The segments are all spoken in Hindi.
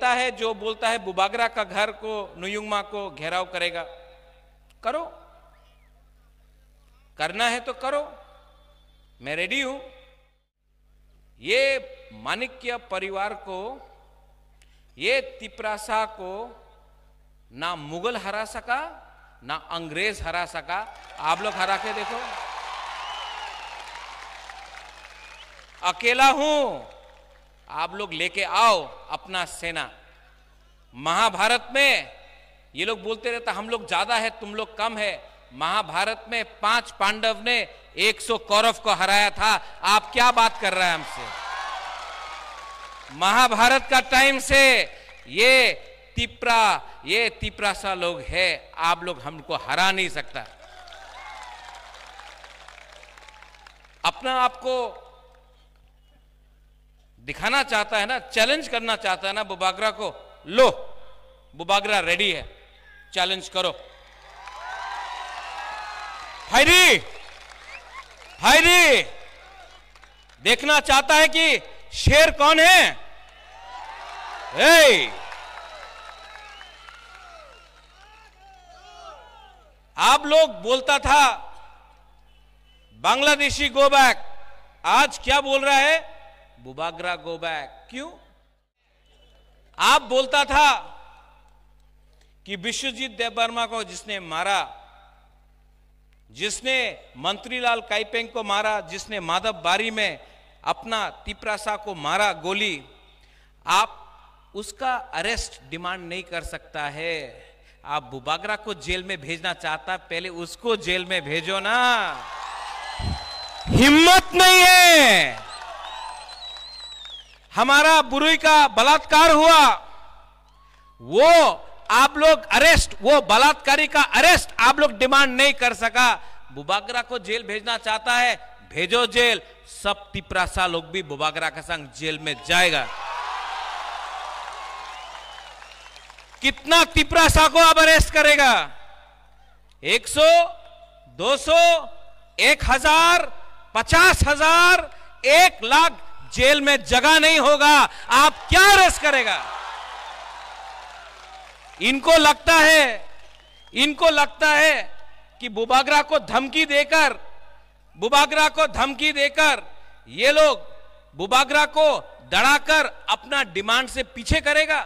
है जो बोलता है बुबागरा का घर को नुयुंगमा को घेराव करेगा, करो, करना है तो करो, मैं रेडी हूं। ये माणिक्य परिवार को, ये तिपरासा को ना मुगल हरा सका ना अंग्रेज हरा सका। आप लोग हरा के देखो, अकेला हूं, आप लोग लेके आओ अपना सेना। महाभारत में ये लोग बोलते रहता हम लोग ज्यादा है तुम लोग कम है। महाभारत में 5 पांडव ने 100 कौरव को हराया था। आप क्या बात कर रहे हैं हमसे? महाभारत का टाइम से ये तिपरासा लोग है, आप लोग हमको हरा नहीं सकता। अपना आपको दिखाना चाहता है ना, चैलेंज करना चाहता है ना बुबागरा को, लो बुबागरा रेडी है, चैलेंज करो। हायरी हायरी देखना चाहता है कि शेर कौन है। आप लोग बोलता था बांग्लादेशी गो बैक, आज क्या बोल रहा है? Bubagra go back. क्यों? आप बोलता था कि विश्वजीत देवबर्मा को जिसने मारा, जिसने मंत्रीलाल काइपेंग को मारा, जिसने माधव बारी में अपना तिपरासा को मारा गोली, आप उसका अरेस्ट डिमांड नहीं कर सकता है। आप बुबागरा को जेल में भेजना चाहता, पहले उसको जेल में भेजो ना। हिम्मत नहीं है। हमारा बुरुई का बलात्कार हुआ, वो आप लोग अरेस्ट, वो बलात्कारी का अरेस्ट आप लोग डिमांड नहीं कर सका। बुबागरा को जेल भेजना चाहता है, भेजो जेल। सब तिपरासा लोग भी बुबागरा के संग जेल में जाएगा। कितना तिपरासा को अब अरेस्ट करेगा? 100, 200, 1000, 50,000, 1 लाख जेल में जगह नहीं होगा। आप क्या अरेस्ट करेगा? इनको लगता है कि बुबागरा को धमकी देकर ये लोग बुबागरा को डराकर अपना डिमांड से पीछे करेगा।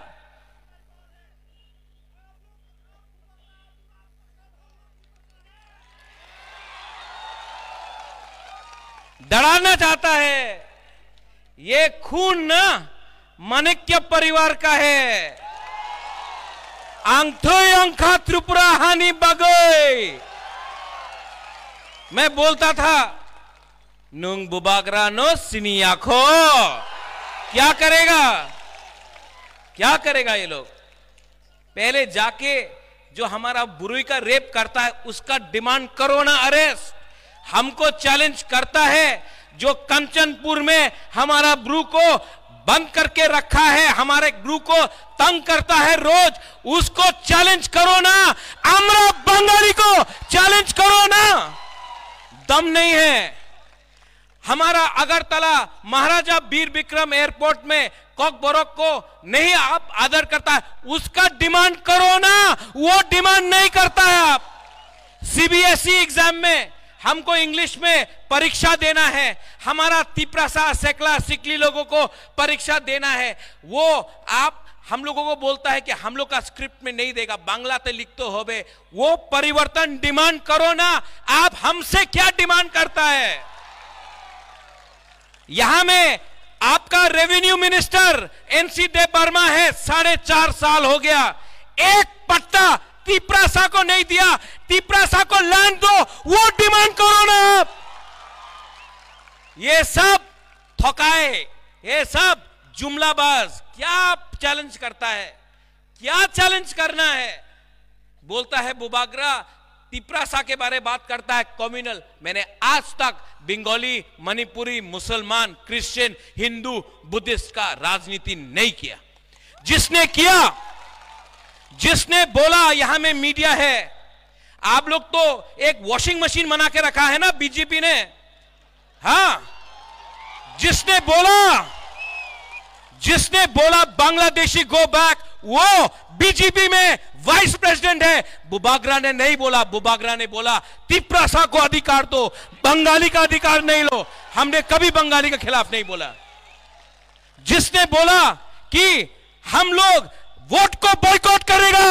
डराना चाहता है। ये खून ना माणिक्य परिवार का है। आंथोय अंखा त्रिपुरा हानि बगोय। मैं बोलता था नुंग बुबागरा नो सिनी आखो। क्या करेगा ये लोग? पहले जाके जो हमारा बुरुई का रेप करता है उसका डिमांड करो ना अरेस्ट। हमको चैलेंज करता है जो कंचनपुर में हमारा ब्रू को बंद करके रखा है, हमारे ब्रू को तंग करता है रोज, उसको चैलेंज करो ना। आमरा बंगाली को चैलेंज करो ना। दम नहीं है। हमारा अगरतला महाराजा वीर विक्रम एयरपोर्ट में कॉकबोरोक को नहीं आप आदर करता है, उसका डिमांड करो ना। वो डिमांड नहीं करता है। आप सीबीएसई एग्जाम में हमको इंग्लिश में परीक्षा देना है, हमारा तिपरासा सेकला सिकली लोगों को परीक्षा देना है, वो आप हम लोगों को बोलता है कि हम लोग का स्क्रिप्ट में नहीं देगा, बांग्ला ते लिख तो होबे। वो परिवर्तन डिमांड करो ना। आप हमसे क्या डिमांड करता है? यहां में आपका रेवेन्यू मिनिस्टर एनसी देवबर्मा है, 4.5 साल हो गया, एक पट्टा तिपरासा को नहीं दिया। तिपरासा को लैंड दो, वो डिमांड करो ना आप। ये सब थकाए, ये सब जुमलाबाज। क्या चैलेंज करता है? क्या चैलेंज करना है? बोलता है बुबागरा तिपरासा के बारे में बात करता है कम्युनल। मैंने आज तक बंगाली, मणिपुरी, मुसलमान, क्रिश्चियन, हिंदू, बुद्धिस्ट का राजनीति नहीं किया। जिसने किया, जिसने बोला, यहां में मीडिया है। आप लोग तो एक वॉशिंग मशीन बना के रखा है ना बीजेपी ने। हाँ, जिसने बोला जिसने बोला बांग्लादेशी गो बैक, वो बीजेपी में वाइस प्रेसिडेंट है। बुबागरा ने नहीं बोला, बुबागरा ने बोला तिप्रासा को अधिकार दो, बंगाली का अधिकार नहीं लो। हमने कभी बंगाली के खिलाफ नहीं बोला। जिसने बोला कि हम लोग वोट को बॉयकॉट करेगा,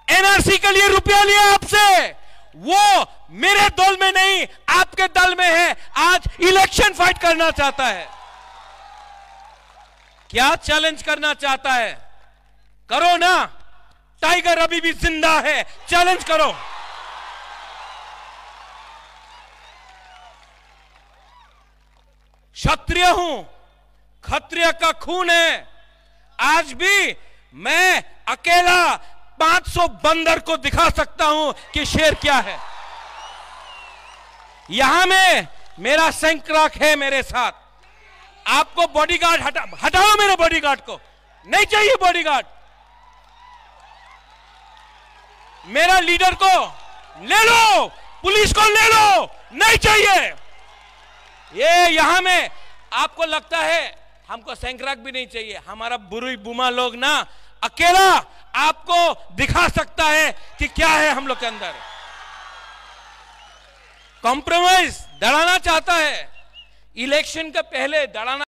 एनआरसी के लिए रुपया लिया आपसे, वो मेरे दल में नहीं आपके दल में है, आज इलेक्शन फाइट करना चाहता है। क्या चैलेंज करना चाहता है? करो ना, टाइगर अभी भी जिंदा है, चैलेंज करो। क्षत्रिय हूं, क्षत्रिय का खून है। आज भी मैं अकेला 500 बंदर को दिखा सकता हूं कि शेर क्या है। यहां में मेरा सैंक्राक है मेरे साथ। आपको बॉडीगार्ड हटाओ, मेरे बॉडीगार्ड को नहीं चाहिए बॉडीगार्ड। मेरा लीडर को ले लो, पुलिस को ले लो, नहीं चाहिए। ये यहां में आपको लगता है हमको सैंक्राक भी नहीं चाहिए। हमारा बुरुई बुमा लोग ना अकेला आपको दिखा सकता है कि क्या है हम लोग के अंदर। कॉम्प्रोमाइज डराना चाहता है, इलेक्शन के पहले डराना